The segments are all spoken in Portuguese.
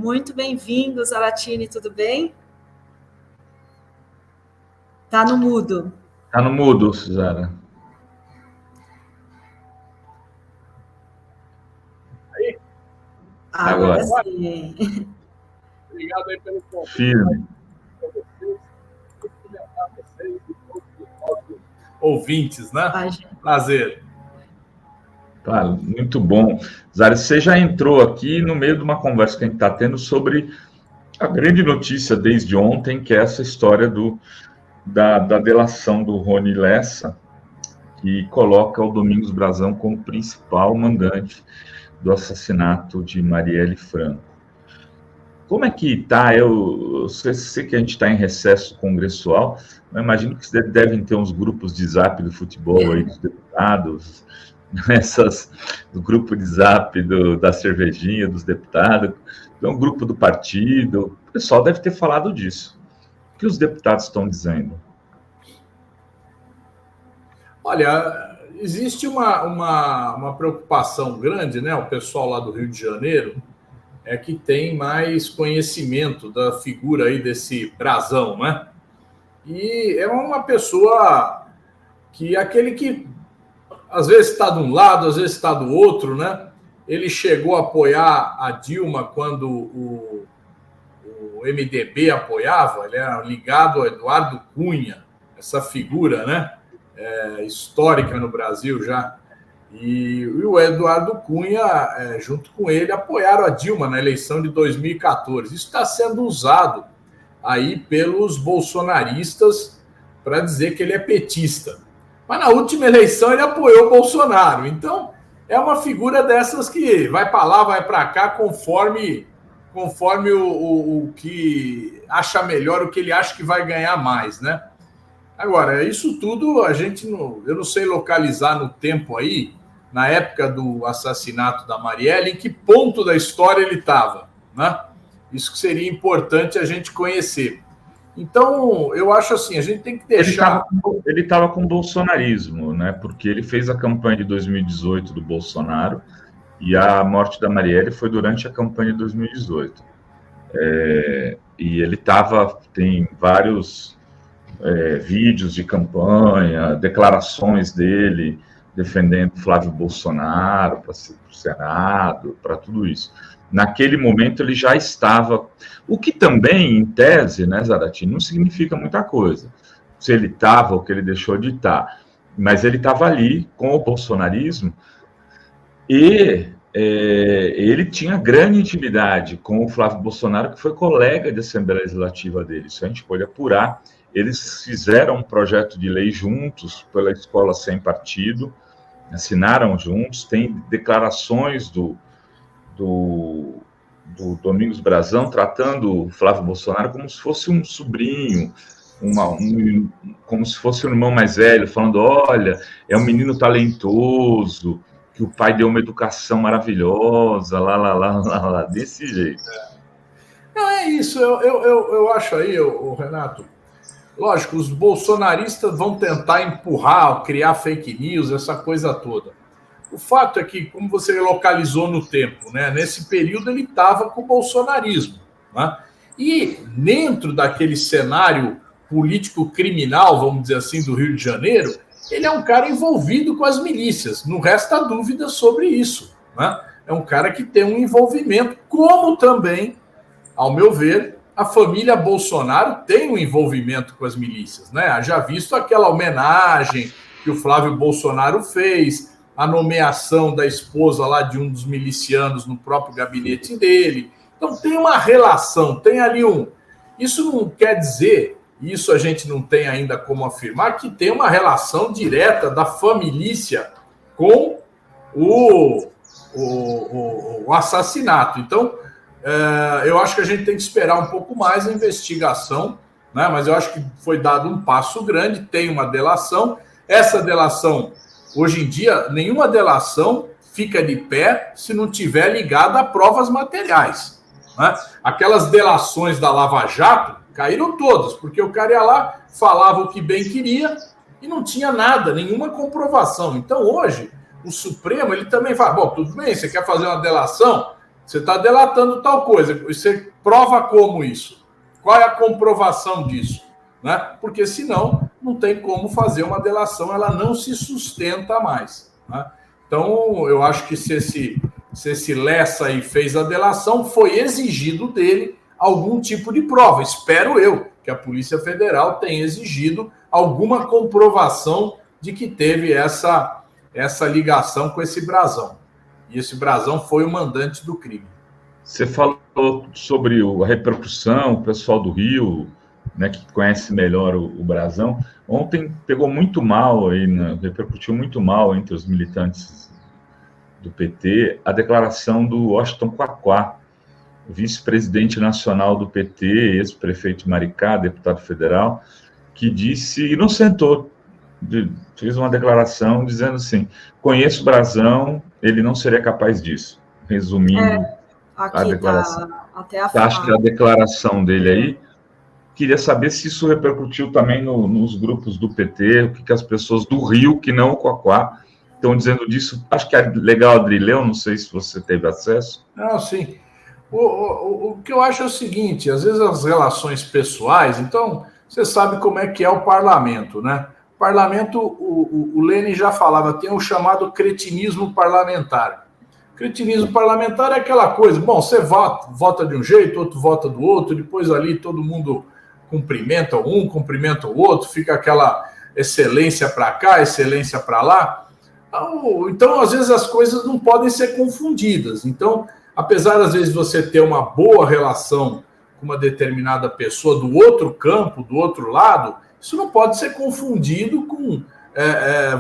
Muito bem-vindo, Zaratini, tudo bem? Tá no mudo. Tá no mudo, Suzana. Aí? Agora sim. Obrigado aí pelo convite. Firme. Ouvintes, né? Prazer. Tá, muito bom. Zara, você já entrou aqui no meio de uma conversa que a gente está tendo sobre a grande notícia desde ontem, que é essa história da delação do Rony Lessa, que coloca o Domingos Brazão como principal mandante do assassinato de Marielle Franco. Como é que está? Eu sei que a gente está em recesso congressual, mas imagino que devem ter uns grupos de zap do futebol aí, dos deputados, do grupo de zap da cervejinha dos deputados, tem um grupo do partido, o pessoal deve ter falado disso. O que os deputados estão dizendo? Olha, existe uma preocupação grande, né? O pessoal lá do Rio de Janeiro é que tem mais conhecimento da figura aí desse Brazão, né? E é uma pessoa que aquele que às vezes está de um lado, às vezes está do outro, né? Ele chegou a apoiar a Dilma quando o MDB apoiava, ele era ligado ao Eduardo Cunha, essa figura, né? Histórica no Brasil já. E o Eduardo Cunha, junto com ele, apoiaram a Dilma na eleição de 2014. Isso está sendo usado aí pelos bolsonaristas para dizer que ele é petista. Mas na última eleição ele apoiou o Bolsonaro. Então, é uma figura dessas que vai para lá, vai para cá, conforme o que acha melhor, o que ele acha que vai ganhar mais, né? Agora, isso tudo eu não sei localizar no tempo aí, na época do assassinato da Marielle, em que ponto da história ele estava, né? Isso que seria importante a gente conhecer. Então, eu acho assim, a gente tem que deixar... Ele estava com o bolsonarismo, né? Porque ele fez a campanha de 2018 do Bolsonaro e a morte da Marielle foi durante a campanha de 2018. E ele tem vários vídeos de campanha, declarações dele defendendo Flávio Bolsonaro para o Senado, para tudo isso. Naquele momento ele já estava, o que também, em tese, né, Zaratini, não significa muita coisa. Se ele estava ou que ele deixou de estar, mas ele estava ali com o bolsonarismo e ele tinha grande intimidade com o Flávio Bolsonaro, que foi colega de Assembleia Legislativa dele. Isso a gente pode apurar. Eles fizeram um projeto de lei juntos pela Escola Sem Partido, assinaram juntos, tem declarações do Domingos Brazão tratando o Flávio Bolsonaro como se fosse um sobrinho, como se fosse um irmão mais velho, falando, olha, é um menino talentoso, que o pai deu uma educação maravilhosa, lá, desse jeito. Não, é isso, eu acho aí, Renato, lógico, os bolsonaristas vão tentar empurrar, criar fake news, essa coisa toda. O fato é que, como você localizou no tempo, né, nesse período ele estava com o bolsonarismo, né? E dentro daquele cenário político-criminal, vamos dizer assim, do Rio de Janeiro, ele é um cara envolvido com as milícias, não resta dúvida sobre isso, né? É um cara que tem um envolvimento, como também, ao meu ver, a família Bolsonaro tem um envolvimento com as milícias, né? Já visto aquela homenagem que o Flávio Bolsonaro fez, a nomeação da esposa lá de um dos milicianos no próprio gabinete dele. Então tem uma relação, tem ali Isso não quer dizer, isso a gente não tem ainda como afirmar, que tem uma relação direta da família com o assassinato. Então, eu acho que a gente tem que esperar um pouco mais a investigação, né? Mas eu acho que foi dado um passo grande, tem uma delação. Essa delação, hoje em dia, nenhuma delação fica de pé se não tiver ligada a provas materiais, né? Aquelas delações da Lava Jato caíram todas, porque o cara ia lá, falava o que bem queria e não tinha nada, nenhuma comprovação. Então, hoje, o Supremo, ele também fala, bom, tudo bem, você quer fazer uma delação? você está delatando tal coisa. Você prova como isso? Qual é a comprovação disso? Né? Porque senão não tem como fazer uma delação, ela não se sustenta mais. Né? Então, eu acho que se esse Lessa aí fez a delação, foi exigido dele algum tipo de prova. Espero eu que a Polícia Federal tenha exigido alguma comprovação de que teve essa ligação com esse Brazão. E esse Brazão foi o mandante do crime. Você falou sobre a repercussão, o pessoal do Rio, né, que conhece melhor o Brazão. Ontem pegou muito mal, aí, né, repercutiu muito mal entre os militantes do PT a declaração do Washington Quaquá, vice-presidente nacional do PT, ex-prefeito de Maricá, deputado federal, que disse, inocentou, fez uma declaração dizendo assim, conheço o Brazão, ele não seria capaz disso. Resumindo a declaração. Acho que a declaração dele aí, queria saber se isso repercutiu também nos grupos do PT, o que as pessoas do Rio, que não o Quaquá, estão dizendo disso. Acho que é legal, Adrileu, não sei se você teve acesso. Não, sim. O que eu acho é o seguinte, às vezes as relações pessoais, então, você sabe como é que é o parlamento, né? O parlamento, o Lênin já falava, tem o chamado cretinismo parlamentar. Cretinismo parlamentar é aquela coisa, bom, você vota de um jeito, outro vota do outro, depois ali todo mundo cumprimenta um, cumprimenta o outro, fica aquela excelência para cá, excelência para lá. Então, às vezes, as coisas não podem ser confundidas. Então, apesar, às vezes, você ter uma boa relação com uma determinada pessoa do outro campo, do outro lado, isso não pode ser confundido com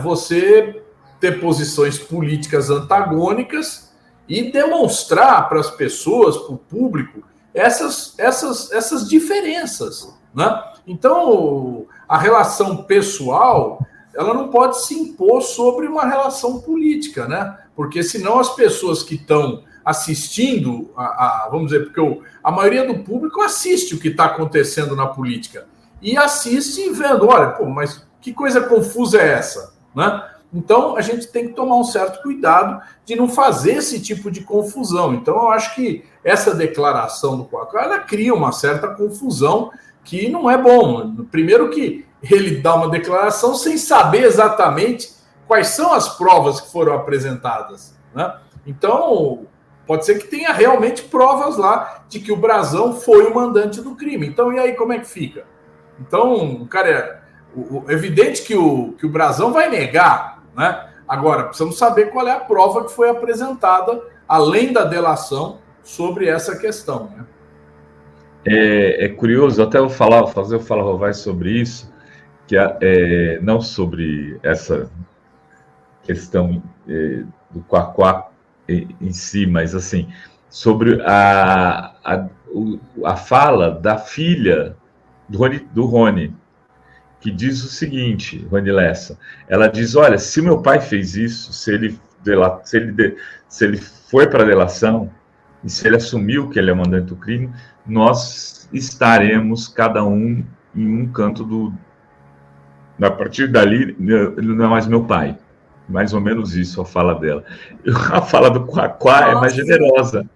você ter posições políticas antagônicas e demonstrar para as pessoas, para o público, essas diferenças, né? Então, a relação pessoal, ela não pode se impor sobre uma relação política, né? Porque senão as pessoas que estão assistindo, vamos dizer, porque a maioria do público assiste o que está acontecendo na política e assiste vendo, olha, pô, mas que coisa confusa é essa, né? Então, a gente tem que tomar um certo cuidado de não fazer esse tipo de confusão. Então, eu acho que essa declaração do Quaquá, ela cria uma certa confusão que não é bom. Primeiro que ele dá uma declaração sem saber exatamente quais são as provas que foram apresentadas, né? Então, pode ser que tenha realmente provas lá de que o Brazão foi o mandante do crime. Então, e aí, como é que fica? Então, cara, é evidente que o Brazão vai negar, né? Agora, precisamos saber qual é a prova que foi apresentada, além da delação, sobre essa questão, né? É curioso, até eu fazer o Fala Vai sobre isso, que não sobre essa questão do Quaquá em si, mas assim, sobre a fala da filha do Rony, que diz o seguinte, Rony Lessa, ela diz, olha, se meu pai fez isso, se ele foi para a delação, e se ele assumiu que ele é mandante do crime, nós estaremos cada um em um canto a partir dali, ele não é mais meu pai. Mais ou menos isso a fala dela. A fala do Quaquá é mais generosa.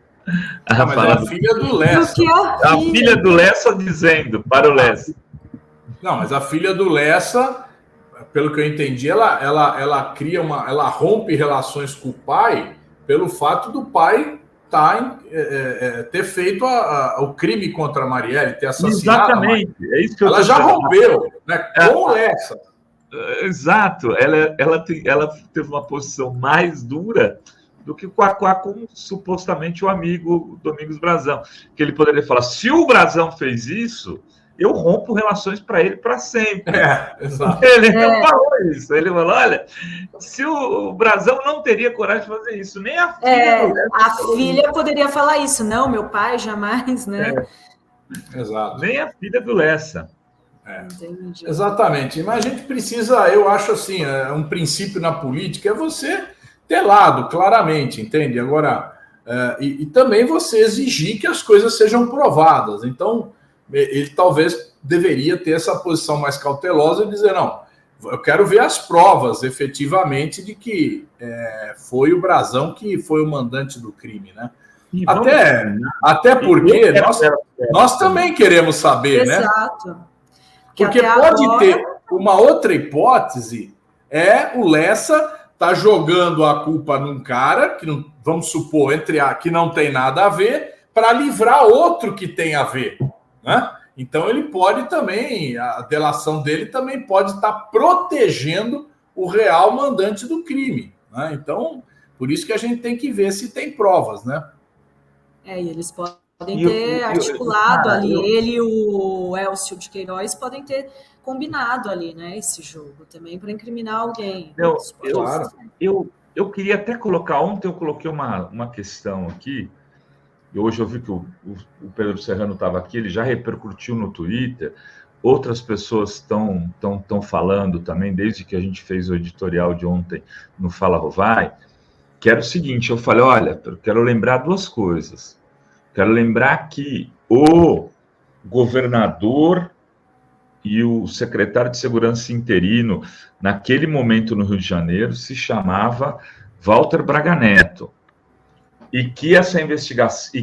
Mas é a filha do Lessa. A filha do Lessa dizendo para o Lessa. Não, mas a filha do Lessa, pelo que eu entendi, ela cria ela rompe relações com o pai pelo fato do pai ter feito o crime contra a Marielle, ter assassinado. Exatamente, é isso que eu ela já rompeu, né, com o Lessa. Exato, ela teve uma posição mais dura do que o Quaquá como supostamente o amigo Domingos Brazão, que ele poderia falar, se o Brazão fez isso, eu rompo relações para ele para sempre. Exato. Ele não falou isso, ele falou, olha, se o Brazão não teria coragem de fazer isso, nem a filha. A filha poderia falar isso, não, meu pai jamais, né? Exato. Nem a filha do Lessa. Exatamente, mas a gente precisa, eu acho assim, um princípio na política é você ter lado, claramente, entende? Agora, e também você exigir que as coisas sejam provadas. Então, ele talvez deveria ter essa posição mais cautelosa e dizer, não, eu quero ver as provas, efetivamente, de que foi o Brazão que foi o mandante do crime, né? Até porque nós também queremos saber, né? Exato. Porque pode ter uma outra hipótese, o Lessa tá jogando a culpa num cara, que não, vamos supor, que não tem nada a ver, para livrar outro que tem a ver, né? Então ele pode também, a delação dele também pode estar protegendo o real mandante do crime, né? Então, por isso que a gente tem que ver se tem provas, né? E eles podem ter articulado ali, ele e o Elcio de Queiroz podem ter combinado ali, né, esse jogo também para incriminar alguém. Eu queria até colocar, ontem eu coloquei uma questão aqui, e hoje eu vi que o Pedro Serrano estava aqui, ele já repercutiu no Twitter, outras pessoas estão falando também, desde que a gente fez o editorial de ontem no Fala Rovai, que era o seguinte, eu falei, olha, eu quero lembrar duas coisas. Quero lembrar que o governador e o secretário de Segurança interino, naquele momento no Rio de Janeiro, se chamava Walter Braga Neto. E que essa investigação,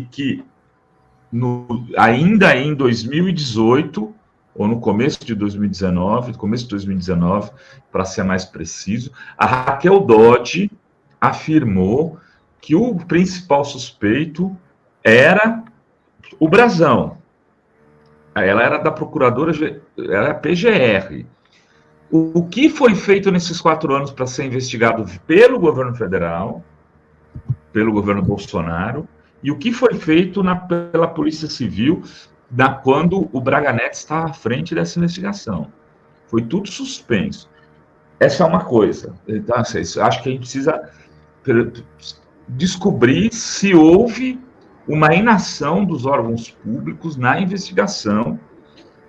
ainda em 2018, ou no começo de 2019, para ser mais preciso, a Raquel Dodge afirmou que o principal suspeito era o Brazão. Ela era da procuradora, era PGR. O que foi feito nesses 4 anos para ser investigado pelo governo federal, pelo governo Bolsonaro, e o que foi feito pela Polícia Civil quando o Braga Neto estava à frente dessa investigação? Foi tudo suspenso. Essa é uma coisa. Então, acho que a gente precisa descobrir se houve uma inação dos órgãos públicos na investigação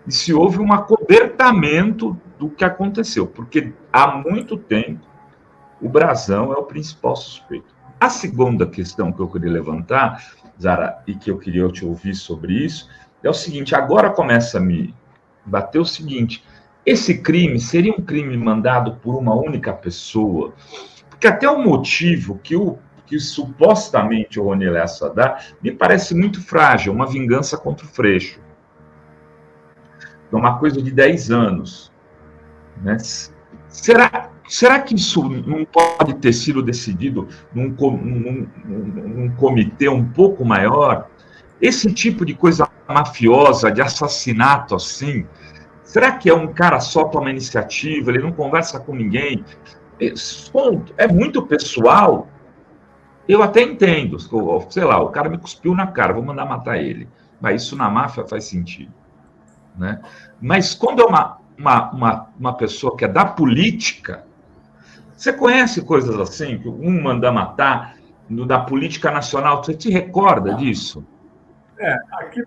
e se houve um acobertamento do que aconteceu, porque há muito tempo o Brazão é o principal suspeito. A segunda questão que eu queria levantar, Zara, e que eu queria te ouvir sobre isso, é o seguinte, agora começa a me bater o seguinte, esse crime seria um crime mandado por uma única pessoa? Porque até o motivo que supostamente o Rony Lessa dá, me parece muito frágil, uma vingança contra o Freixo. É uma coisa de 10 anos. Né? Será que isso não pode ter sido decidido num comitê um pouco maior? Esse tipo de coisa mafiosa, de assassinato assim, será que é um cara só toma iniciativa, ele não conversa com ninguém? É muito pessoal. Eu até entendo, sei lá, o cara me cuspiu na cara, vou mandar matar ele. Mas isso na máfia faz sentido. Né? Mas quando é uma pessoa que é da política, você conhece coisas assim, que um manda matar, da política nacional, você te recorda disso? Aqui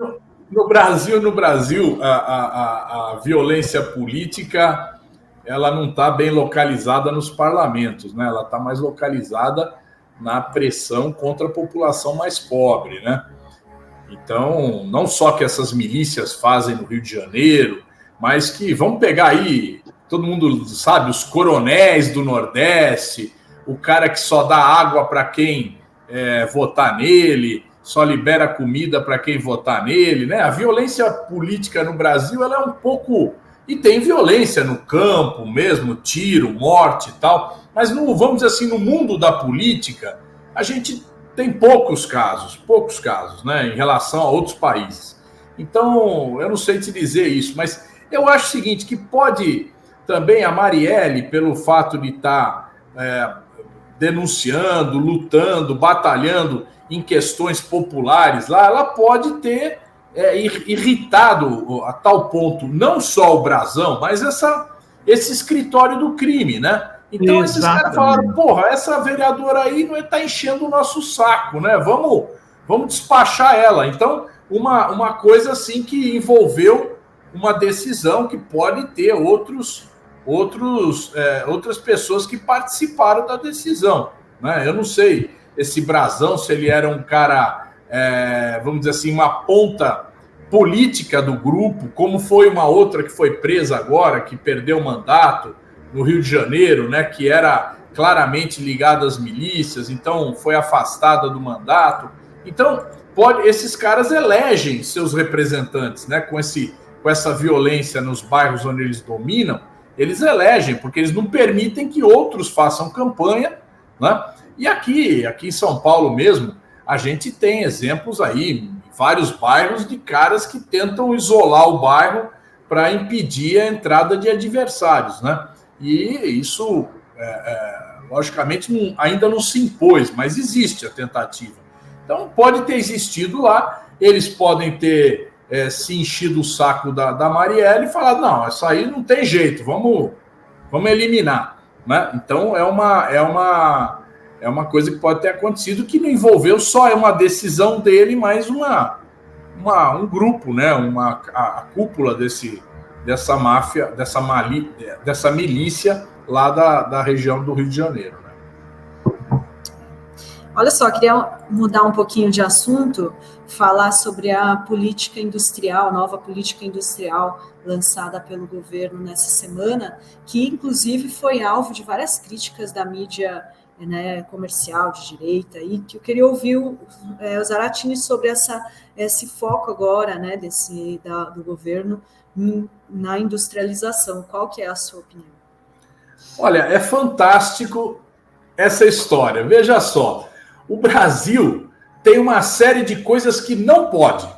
no Brasil, a violência política, ela não está bem localizada nos parlamentos, né? Ela está mais localizada na pressão contra a população mais pobre, né? Então, não só que essas milícias fazem no Rio de Janeiro, mas que, vamos pegar aí, todo mundo sabe, os coronéis do Nordeste, o cara que só dá água para quem votar nele, só libera comida para quem votar nele, né? A violência política no Brasil, ela é um pouco... E tem violência no campo mesmo, tiro, morte e tal, mas vamos dizer assim, no mundo da política, a gente tem poucos casos, né, em relação a outros países. Então, eu não sei te dizer isso, mas eu acho o seguinte, que pode também a Marielle, pelo fato de estar denunciando, lutando, batalhando em questões populares lá, ela pode ter irritado a tal ponto, não só o Brazão, mas esse escritório do crime, né? Então, esses caras falaram, porra, essa vereadora aí não está enchendo o nosso saco, né? Vamos despachar ela. Então, uma coisa assim que envolveu uma decisão que pode ter outras pessoas que participaram da decisão, né? Eu não sei esse Brazão, se ele era um cara, vamos dizer assim, uma ponta política do grupo, como foi uma outra que foi presa agora, que perdeu o mandato no Rio de Janeiro, né, que era claramente ligada às milícias, então foi afastada do mandato. Então, esses caras elegem seus representantes, né? Com essa violência nos bairros onde eles dominam, eles elegem, porque eles não permitem que outros façam campanha, né? E aqui em São Paulo mesmo, a gente tem exemplos aí, em vários bairros, de caras que tentam isolar o bairro para impedir a entrada de adversários, né? E isso, logicamente, ainda não se impôs, mas existe a tentativa. Então, pode ter existido lá, eles podem ter se enchido o saco da Marielle e falado, não, essa aí não tem jeito, vamos eliminar, né? Então, é uma coisa que pode ter acontecido, que não envolveu só uma decisão dele, mas um grupo, né? A cúpula dessa máfia, dessa milícia lá da região do Rio de Janeiro. Né? Olha só, queria mudar um pouquinho de assunto, falar sobre a política industrial, nova política industrial lançada pelo governo nessa semana, que inclusive foi alvo de várias críticas da mídia, né, comercial de direita, e que eu queria ouvir o Zaratini sobre esse foco agora, né, do governo na industrialização. Qual que é a sua opinião? Olha, é fantástico essa história. Veja só, o Brasil tem uma série de coisas que não pode,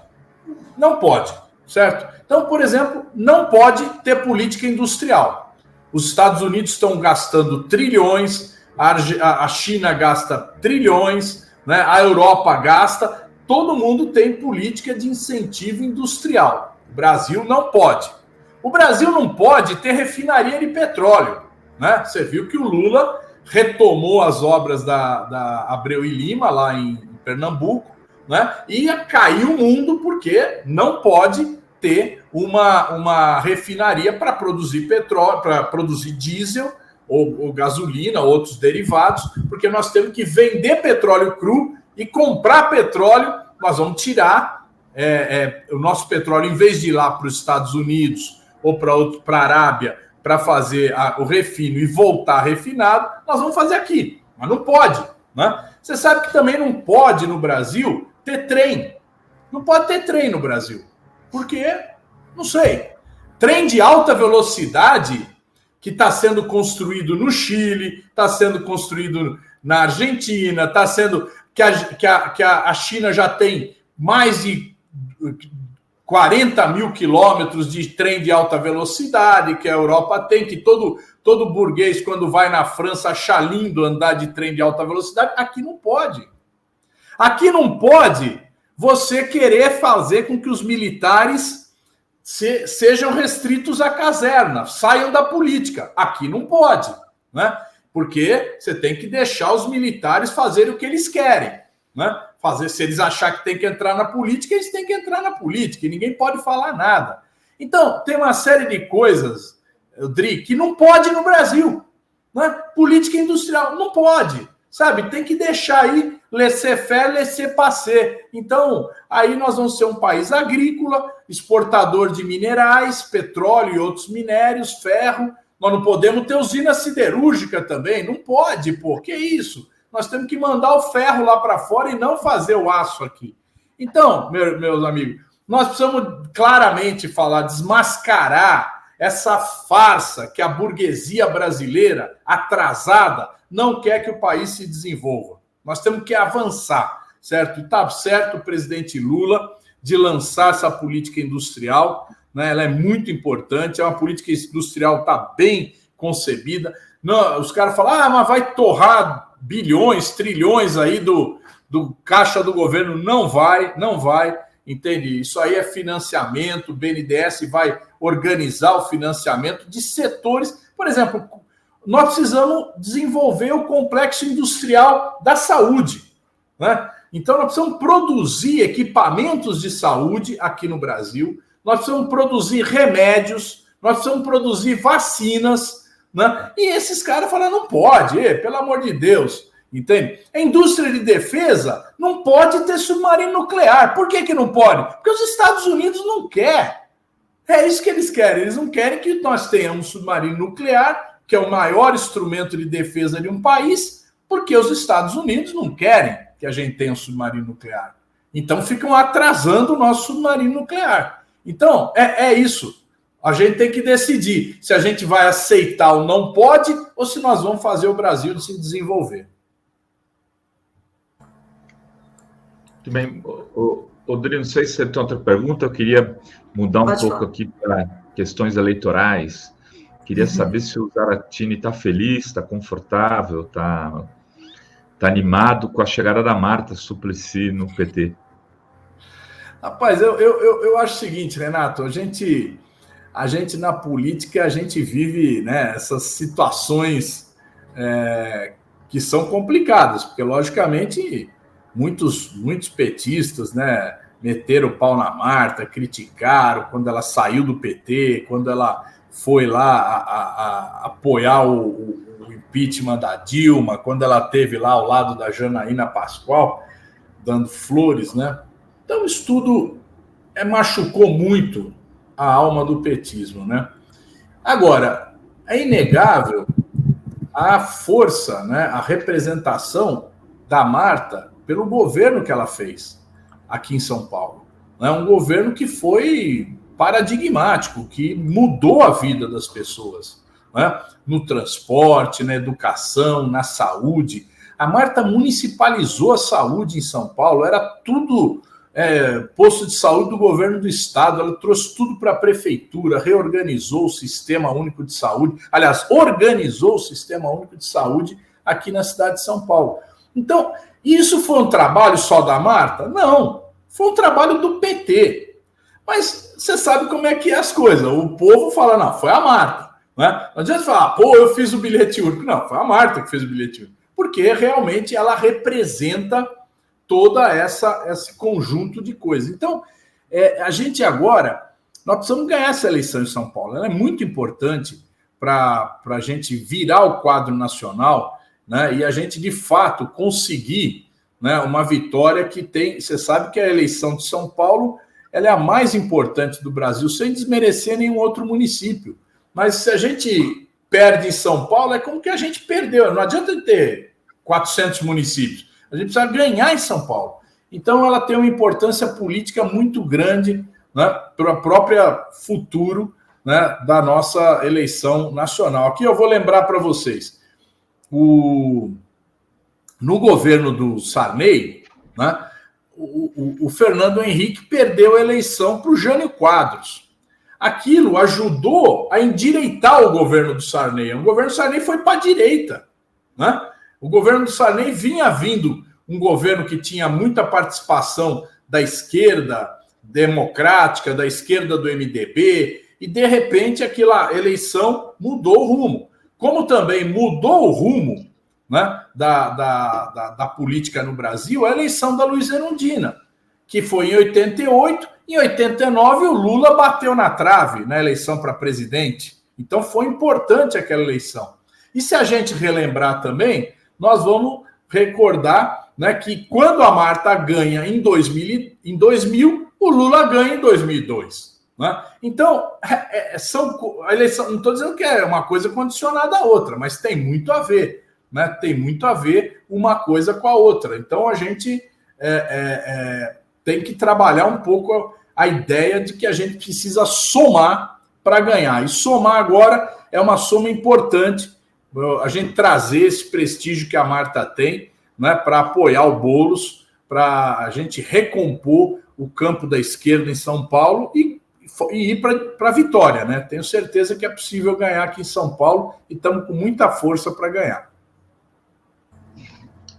certo? Então, por exemplo, não pode ter política industrial. Os Estados Unidos estão gastando trilhões, a China gasta trilhões, né? A Europa gasta, todo mundo tem política de incentivo industrial. O Brasil não pode. O Brasil não pode ter refinaria de petróleo, né? Você viu que o Lula retomou as obras da Abreu e Lima, lá em Pernambuco, né? E ia cair o mundo porque não pode ter uma refinaria para produzir petróleo, para produzir diesel, ou gasolina, outros derivados, porque nós temos que vender petróleo cru e comprar petróleo. Nós vamos tirar o nosso petróleo, em vez de ir lá para os Estados Unidos ou para a Arábia para fazer o refino e voltar refinado, nós vamos fazer aqui. Mas não pode, né? Você sabe que também não pode no Brasil ter trem. Não pode ter trem no Brasil. Por quê? Não sei. Trem de alta velocidade que está sendo construído no Chile, está sendo construído na Argentina, está sendo que a China já tem mais de 40 mil quilômetros de trem de alta velocidade, que a Europa tem, que todo burguês, quando vai na França, acha lindo andar de trem de alta velocidade. Aqui não pode. Aqui não pode você querer fazer com que os militares sejam restritos à caserna, saiam da política. Aqui não pode, né? Porque você tem que deixar os militares fazerem o que eles querem, né? Se eles acharem que tem que entrar na política, eles têm que entrar na política, e ninguém pode falar nada. Então, tem uma série de coisas, Dri, que não pode no Brasil, né? Política industrial, não pode, sabe? Tem que deixar aí laissez-faire, laissez-passer. Então, aí nós vamos ser um país agrícola, exportador de minerais, petróleo e outros minérios, ferro. Nós não podemos ter usina siderúrgica também, não pode, pô, que isso? Nós temos que mandar o ferro lá para fora e não fazer o aço aqui. Então, meus amigos, nós precisamos claramente falar, desmascarar essa farsa que a burguesia brasileira, atrasada, não quer que o país se desenvolva. Nós temos que avançar, certo? E está certo o presidente Lula de lançar essa política industrial, né? Ela é muito importante, é uma política industrial, está bem concebida. Não, os caras falam, mas vai torrar bilhões, trilhões aí do caixa do governo. Não vai, entende? Isso aí é financiamento, o BNDES vai organizar o financiamento de setores. Por exemplo, nós precisamos desenvolver o complexo industrial da saúde, né? Então, nós precisamos produzir equipamentos de saúde aqui no Brasil, nós precisamos produzir remédios, nós precisamos produzir vacinas, né? E esses caras falam, não pode, pelo amor de Deus, entende? A indústria de defesa não pode ter submarino nuclear. Por que não pode? Porque os Estados Unidos não querem. É isso que eles querem. Eles não querem que nós tenhamos submarino nuclear, que é o maior instrumento de defesa de um país, porque os Estados Unidos não querem. que a gente tenha um submarino nuclear. Então ficam atrasando o nosso submarino nuclear. Então, é isso. A gente tem que decidir se a gente vai aceitar o não pode ou se nós vamos fazer o Brasil se desenvolver. Muito bem. Rodrigo, não sei se você tem outra pergunta, eu queria mudar um pouco aqui para questões eleitorais. Queria saber se o Zaratini está feliz, está confortável, está animado com a chegada da Marta Suplicy no PT. Rapaz, eu acho o seguinte, Renato, a gente na política, a gente vive, né, essas situações que são complicadas, porque, logicamente, muitos petistas, né, meteram o pau na Marta, criticaram quando ela saiu do PT, quando ela foi lá a apoiar o impeachment da Dilma, quando ela esteve lá ao lado da Janaína Pascoal, dando flores, né? Então, isso tudo machucou muito a alma do petismo, né? Agora, é inegável a força, né, a representação da Marta pelo governo que ela fez aqui em São Paulo. É um governo que foi paradigmático, que mudou a vida das pessoas, né? No transporte, na educação, na saúde. A Marta municipalizou a saúde em São Paulo, era tudo posto de saúde do governo do estado, ela trouxe tudo para a prefeitura, reorganizou o Sistema Único de Saúde, aliás, organizou o Sistema Único de Saúde aqui na cidade de São Paulo. Então, isso foi um trabalho só da Marta? Não, foi um trabalho do PT. Mas você sabe como é que é as coisas. O povo fala, não, foi a Marta. Né? Não adianta falar, eu fiz o bilhete único. Não, foi a Marta que fez o bilhete único. Porque realmente ela representa toda esse conjunto de coisas. Então, a gente agora, nós precisamos ganhar essa eleição em São Paulo. Ela é muito importante para a gente virar o quadro nacional, né, e a gente, de fato, conseguir, né, uma vitória que tem... Você sabe que a eleição de São Paulo ela é a mais importante do Brasil, sem desmerecer nenhum outro município. Mas se a gente perde em São Paulo, é como que a gente perdeu. Não adianta ter 400 municípios. A gente precisa ganhar em São Paulo. Então, ela tem uma importância política muito grande, né, para o próprio futuro, né, da nossa eleição nacional. Aqui eu vou lembrar para vocês. No governo do Sarney, né, o Fernando Henrique perdeu a eleição para o Jânio Quadros. Aquilo ajudou a endireitar o governo do Sarney. O governo do Sarney foi para a direita, né? O governo do Sarney vinha vindo um governo que tinha muita participação da esquerda democrática, da esquerda do MDB, e de repente aquela eleição mudou o rumo. Como também mudou o rumo, né, da política no Brasil, a eleição da Luiza Erundina, que foi em 88, em 89 o Lula bateu na trave na eleição para presidente. Então foi importante aquela eleição. E se a gente relembrar também, nós vamos recordar, né, que quando a Marta ganha em 2000, o Lula ganha em 2002. Né? Então, a eleição, não estou dizendo que é uma coisa condicionada à outra, mas tem muito a ver. Né? Tem muito a ver uma coisa com a outra. Então, a gente tem que trabalhar um pouco a ideia de que a gente precisa somar para ganhar. E somar agora é uma soma importante, a gente trazer esse prestígio que a Marta tem, né, para apoiar o Boulos, para a gente recompor o campo da esquerda em São Paulo e ir para a vitória. Né? Tenho certeza que é possível ganhar aqui em São Paulo e estamos com muita força para ganhar.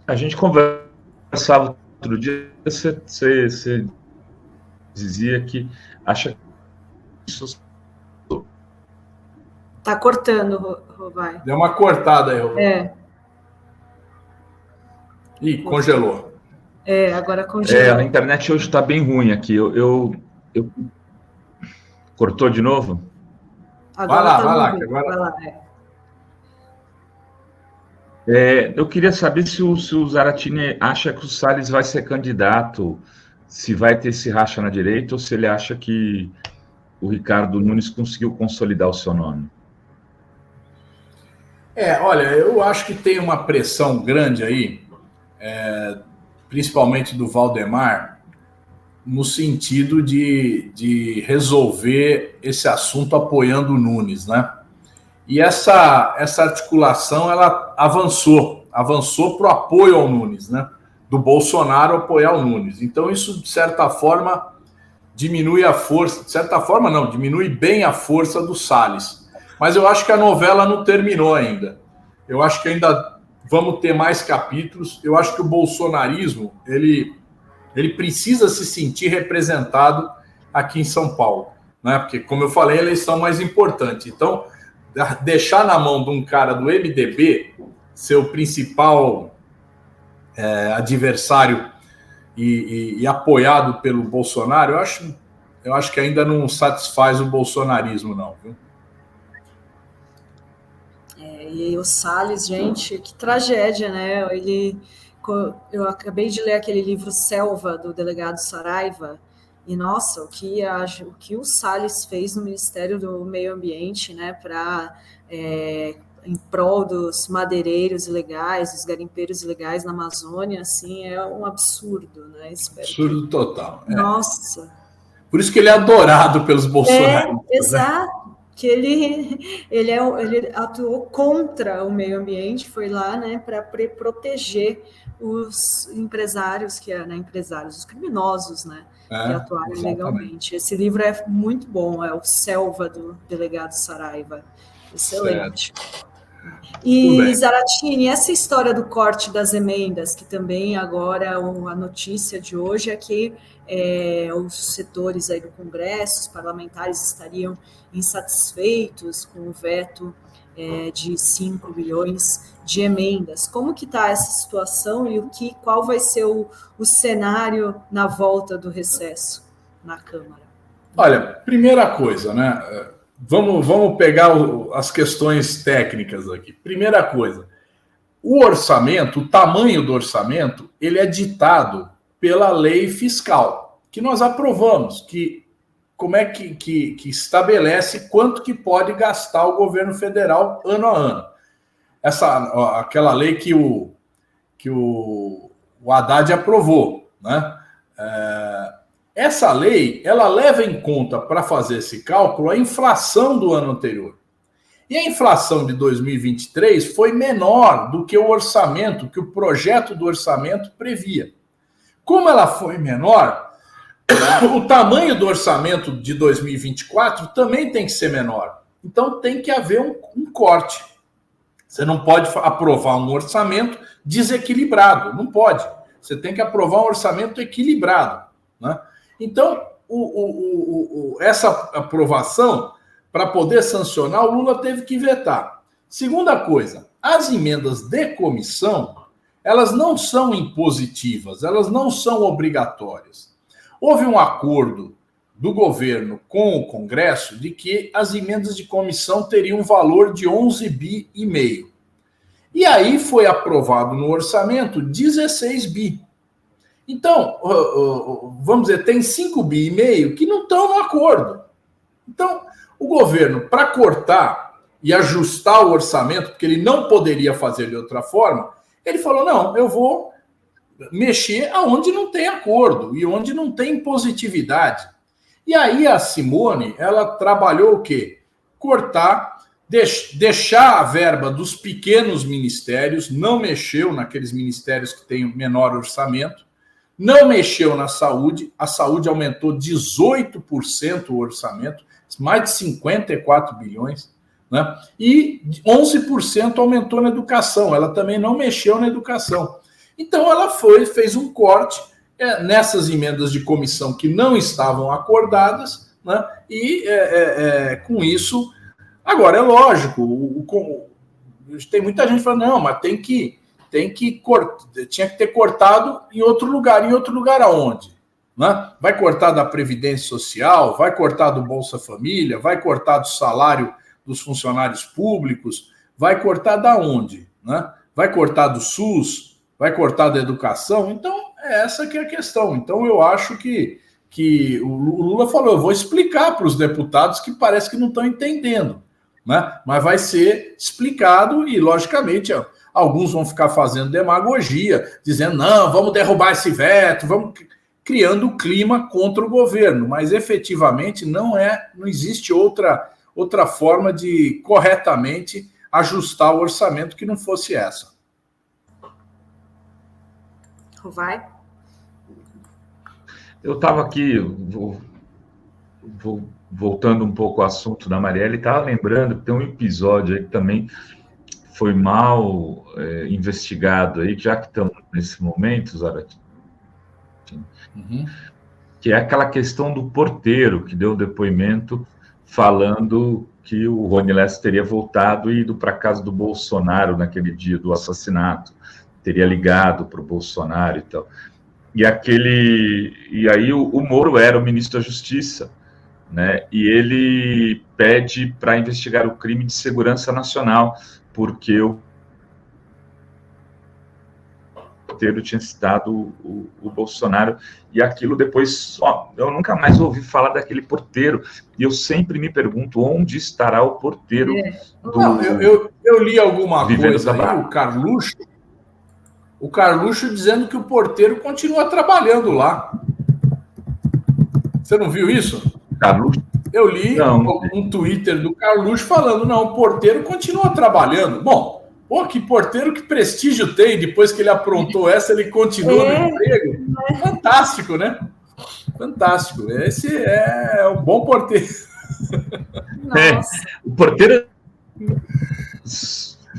A gente conversava outro dia, você dizia que acha que isso... Tá cortando, Rovai. Deu uma cortada aí, Rovai. Ih, congelou. Agora congelou. A internet hoje está bem ruim aqui. Eu... Cortou de novo? Agora vai lá. Vai lá. Eu queria saber se o Zaratini acha que o Salles vai ser candidato, se vai ter esse racha na direita, ou se ele acha que o Ricardo Nunes conseguiu consolidar o seu nome. Olha, eu acho que tem uma pressão grande aí principalmente do Valdemar, no sentido de resolver esse assunto apoiando o Nunes, né? E essa articulação, ela avançou para o apoio ao Nunes, né? Do Bolsonaro apoiar o Nunes. Então, isso, de certa forma, diminui a força, de certa forma não, diminui bem a força do Salles. Mas eu acho que a novela não terminou ainda. Eu acho que ainda vamos ter mais capítulos. Eu acho que o bolsonarismo, ele precisa se sentir representado aqui em São Paulo, né? Porque, como eu falei, a eleição mais importante. Então, deixar na mão de um cara do MDB, seu principal adversário e apoiado pelo Bolsonaro, eu acho que ainda não satisfaz o bolsonarismo, não, viu? E o Salles, gente, que tragédia, né? Eu acabei de ler aquele livro Selva, do delegado Saraiva, e, nossa, o que o Salles fez no Ministério do Meio Ambiente, né, em prol dos madeireiros ilegais, dos garimpeiros ilegais na Amazônia, assim, é um absurdo, né? Absurdo total. Nossa. Por isso que ele é adorado pelos bolsonaristas. Exato. Né? Que ele atuou contra o meio ambiente, foi lá, né, para proteger os empresários, os criminosos, né, que atuaram ilegalmente. Esse livro é muito bom, é o Selva, do delegado Saraiva. Excelente. Certo. E, Zaratini, essa história do corte das emendas, que também agora a notícia de hoje é que os setores aí do Congresso, os parlamentares estariam insatisfeitos com o veto de 5 bilhões de emendas. Como que está essa situação e qual vai ser o cenário na volta do recesso na Câmara? Olha, primeira coisa, né? Vamos pegar as questões técnicas aqui. Primeira coisa, o orçamento, o tamanho do orçamento, ele é ditado pela lei fiscal, que nós aprovamos, como é que estabelece quanto que pode gastar o governo federal ano a ano. Aquela lei que o Haddad aprovou, né? Essa lei, ela leva em conta, para fazer esse cálculo, a inflação do ano anterior. E a inflação de 2023 foi menor do que o orçamento, que o projeto do orçamento previa. Como ela foi menor, o tamanho do orçamento de 2024 também tem que ser menor. Então tem que haver um corte. Você não pode aprovar um orçamento desequilibrado, não pode. Você tem que aprovar um orçamento equilibrado, né? Então, essa aprovação, para poder sancionar, o Lula teve que vetar. Segunda coisa, as emendas de comissão, elas não são impositivas, elas não são obrigatórias. Houve um acordo do governo com o Congresso de que as emendas de comissão teriam um valor de 11,5 bi. E aí foi aprovado no orçamento 16 bi. Então, vamos dizer, tem 5,5 bi que não estão no acordo. Então, o governo, para cortar e ajustar o orçamento, porque ele não poderia fazer de outra forma, ele falou, não, eu vou mexer aonde não tem acordo e onde não tem positividade. E aí a Simone, ela trabalhou o quê? Cortar, deixar a verba dos pequenos ministérios, não mexeu naqueles ministérios que têm menor orçamento, não mexeu na saúde, a saúde aumentou 18% o orçamento, mais de 54 bilhões, né? E 11% aumentou na educação, ela também não mexeu na educação. Então ela fez um corte nessas emendas de comissão que não estavam acordadas, né? E com isso, agora é lógico, tem muita gente falando, não, mas tinha que ter cortado em outro lugar aonde? Né? Vai cortar da Previdência Social, vai cortar do Bolsa Família, vai cortar do salário dos funcionários públicos, vai cortar da onde? Né? Vai cortar do SUS, vai cortar da educação? Então, essa que é a questão. Então, eu acho que o Lula falou, eu vou explicar para os deputados que parece que não estão entendendo, né? Mas vai ser explicado e, logicamente, alguns vão ficar fazendo demagogia, dizendo, não, vamos derrubar esse veto, vamos criando clima contra o governo, mas efetivamente não existe outra forma de corretamente ajustar o orçamento que não fosse essa. Vai. Eu estava aqui, voltando um pouco ao assunto da Marielle, estava lembrando que tem um episódio aí que também foi mal investigado aí, já que estamos nesse momento, Zarate, que é aquela questão do porteiro que deu depoimento falando que o Rony Lessa teria voltado e ido para a casa do Bolsonaro naquele dia do assassinato, teria ligado para o Bolsonaro e tal. E aí o Moro era o ministro da Justiça, né? E ele pede para investigar o crime de segurança nacional, porque o porteiro tinha citado o Bolsonaro, e aquilo depois, eu nunca mais ouvi falar daquele porteiro, e eu sempre me pergunto onde estará o porteiro eu li alguma coisa aí, o Carluxo dizendo que o porteiro continua trabalhando lá. Você não viu isso? Carluxo? Eu li um Twitter do Carluxo falando, não, o porteiro continua trabalhando. Bom, que porteiro, que prestígio tem, depois que ele aprontou essa, ele continua no emprego. Fantástico, né? Fantástico. Esse é um bom porteiro. O porteiro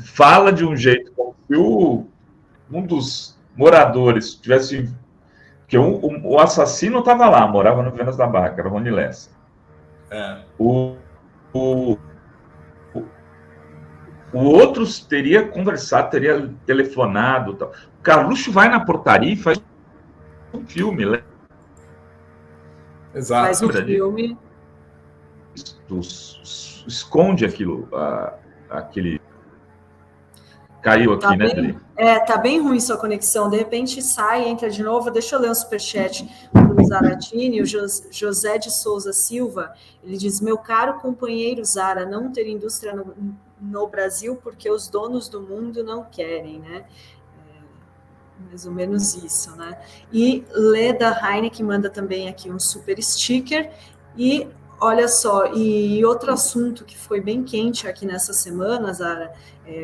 fala de um jeito como se um dos moradores tivesse... Porque o assassino estava lá, morava no Vendas da Barra, era o Rony Lessa. O outro teria conversado, teria telefonado. Tal. O Carluxo vai na portaria e faz um filme. Né? Exato. Faz um filme. Esconde aquilo, aquele... Caiu aqui, né, Dri? Tá bem ruim sua conexão. De repente sai, entra de novo. Deixa eu ler um superchat do Zaratini. O José de Souza Silva, ele diz, meu caro companheiro Zara, não ter indústria no Brasil porque os donos do mundo não querem, né? Mais ou menos isso, né? E Leda Heineken manda também aqui um super sticker. E olha só, e outro assunto que foi bem quente aqui nessa semana, Zara,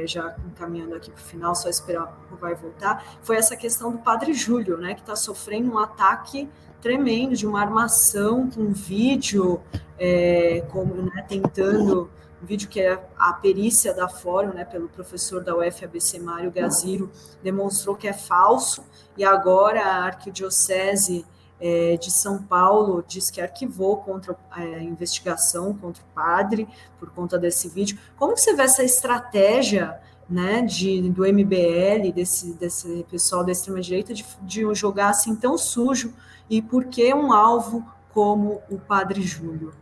já encaminhando aqui para o final, só esperar o vai voltar, foi essa questão do Padre Júlio, né, que está sofrendo um ataque tremendo de uma armação com um vídeo, tentando, um vídeo que é a perícia da Fórum, né, pelo professor da UFABC, Mário Gaziro, demonstrou que é falso, e agora a Arquidiocese de São Paulo diz que arquivou contra a investigação contra o padre por conta desse vídeo. Como que você vê essa estratégia, né, do MBL, desse pessoal da extrema-direita, de jogar assim tão sujo, e por que um alvo como o Padre Júlio?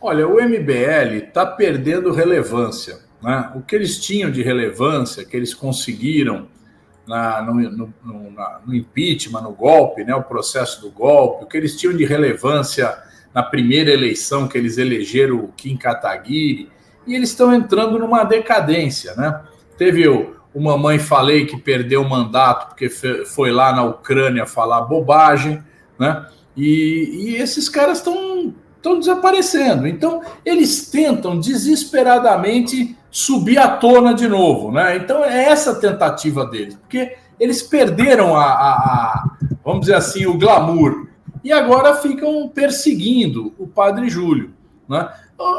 Olha, o MBL está perdendo relevância, né? O que eles tinham de relevância, que eles conseguiram no impeachment, no golpe, né, o processo do golpe, o que eles tinham de relevância na primeira eleição que eles elegeram o Kim Kataguiri, e eles estão entrando numa decadência, né? Teve o Mamãe Falei que perdeu o mandato porque foi lá na Ucrânia falar bobagem, né? E esses caras estão desaparecendo. Então, eles tentam desesperadamente subir à tona de novo, né? Então, é essa a tentativa deles, porque eles perderam vamos dizer assim, o glamour, e agora ficam perseguindo o Padre Júlio, né?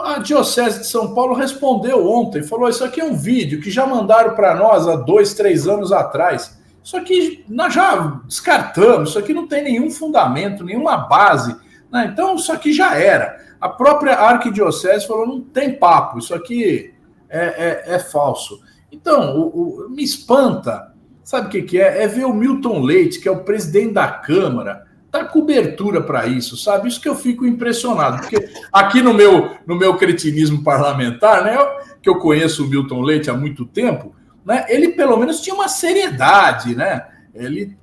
A Diocese de São Paulo respondeu ontem, falou, isso aqui é um vídeo que já mandaram para nós há 2, 3 anos atrás. Isso aqui nós já descartamos, isso aqui não tem nenhum fundamento, nenhuma base, né? Então, isso aqui já era. A própria Arquidiocese falou, não tem papo, isso aqui é falso. Então, me espanta, sabe o que é? É ver o Milton Leite, que é o presidente da Câmara, dar cobertura para isso, sabe? Isso que eu fico impressionado, porque aqui no meu cretinismo parlamentar, né, que eu conheço o Milton Leite há muito tempo, né, ele pelo menos tinha uma seriedade, né? Ele,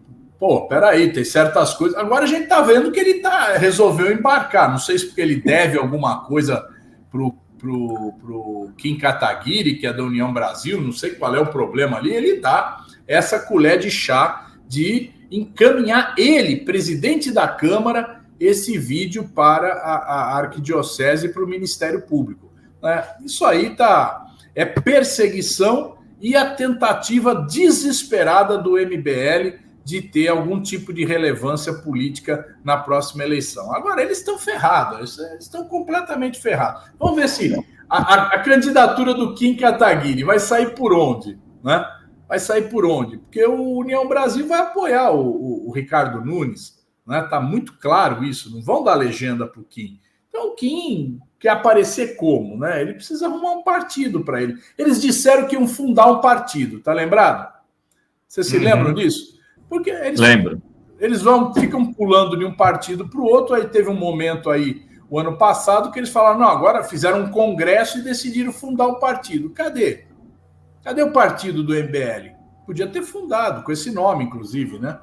peraí, tem certas coisas. Agora a gente tá vendo que ele resolveu embarcar, não sei se porque ele deve alguma coisa pro Kim Kataguiri, que é da União Brasil, não sei qual é o problema ali, ele dá essa colher de chá de encaminhar ele, presidente da Câmara, esse vídeo para a Arquidiocese e para o Ministério Público. Né? Isso aí é perseguição e a tentativa desesperada do MBL de ter algum tipo de relevância política na próxima eleição. Agora, eles estão ferrados, eles estão completamente ferrados. Vamos ver se a candidatura do Kim Kataguiri vai sair por onde, né? Vai sair por onde? Porque o União Brasil vai apoiar o Ricardo Nunes, né? Tá muito claro isso, não vão dar legenda para o Kim. Então, o Kim quer aparecer como, né? Ele precisa arrumar um partido para ele. Eles disseram que iam fundar um partido, tá lembrado? Vocês se lembram disso? Porque eles ficam pulando de um partido para o outro. Aí teve um momento aí, o ano passado, que eles falaram, não, agora fizeram um congresso e decidiram fundar um partido. Cadê? Cadê o partido do MBL? Podia ter fundado, com esse nome, inclusive, né?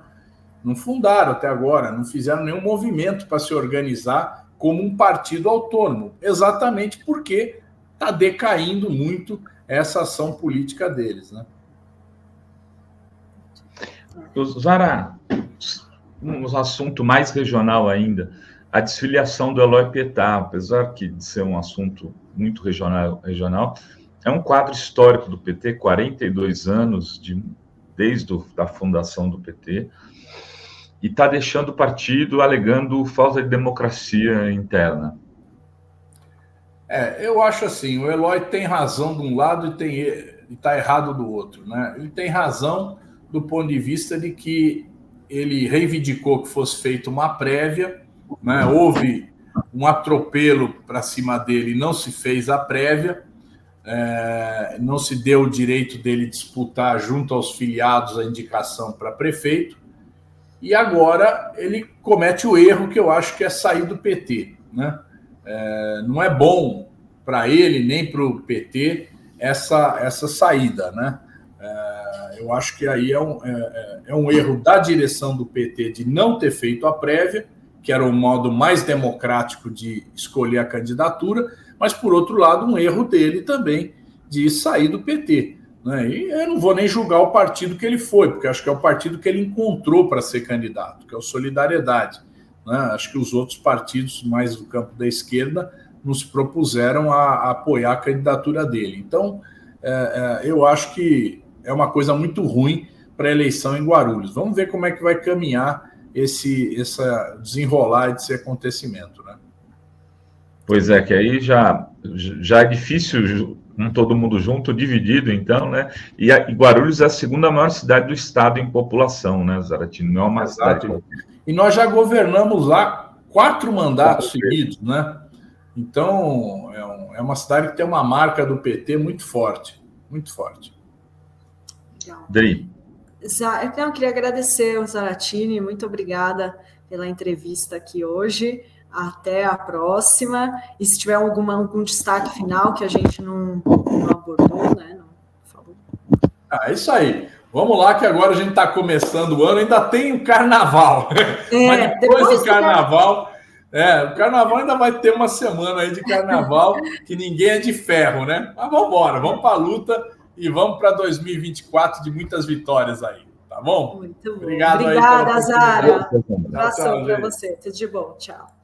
Não fundaram até agora, não fizeram nenhum movimento para se organizar como um partido autônomo, exatamente porque está decaindo muito essa ação política deles, né? Zara, um assunto mais regional ainda, a desfiliação do Eloy Pietá, apesar de ser um assunto muito regional, é um quadro histórico do PT, 42 anos desde a fundação do PT, e está deixando o partido alegando falta de democracia interna. Eu acho assim, o Eloy tem razão de um lado e está errado do outro, né? Ele tem razão do ponto de vista de que ele reivindicou que fosse feita uma prévia, né? Houve um atropelo para cima dele, não se fez a prévia, não se deu o direito dele disputar junto aos filiados a indicação para prefeito, e agora ele comete o erro que eu acho que é sair do PT, né? Não é bom para ele nem para o PT essa saída, né? Eu acho que aí é um erro da direção do PT de não ter feito a prévia, que era o modo mais democrático de escolher a candidatura, mas, por outro lado, um erro dele também de sair do PT. Né? E eu não vou nem julgar o partido que ele foi, porque acho que é o partido que ele encontrou para ser candidato, que é o Solidariedade. Né? Acho que os outros partidos mais do campo da esquerda nos propuseram a apoiar a candidatura dele. Então, eu acho que é uma coisa muito ruim para a eleição em Guarulhos. Vamos ver como é que vai caminhar essa desenrolar desse acontecimento, né? Pois é, que aí já é difícil com todo mundo junto, dividido, então, né? E Guarulhos é a segunda maior cidade do estado em população, né, Zaratini? Não é uma cidade... E nós já governamos lá 4 mandatos seguidos, né? Então, é uma cidade que tem uma marca do PT muito forte, muito forte. Dri. Eu queria agradecer ao Zaratini, muito obrigada pela entrevista aqui hoje. Até a próxima. E se tiver algum destaque final que a gente não abordou, né? Não falou. É isso aí. Vamos lá, que agora a gente está começando o ano, ainda tem o carnaval. Mas depois do carnaval, o carnaval ainda vai ter uma semana aí de carnaval, que ninguém é de ferro, né? Mas vamos embora, vamos para a luta e vamos para 2024 de muitas vitórias aí, tá bom? Muito bom. Obrigado. Obrigada, Zara. Um abração para você. Tudo de bom. Tchau.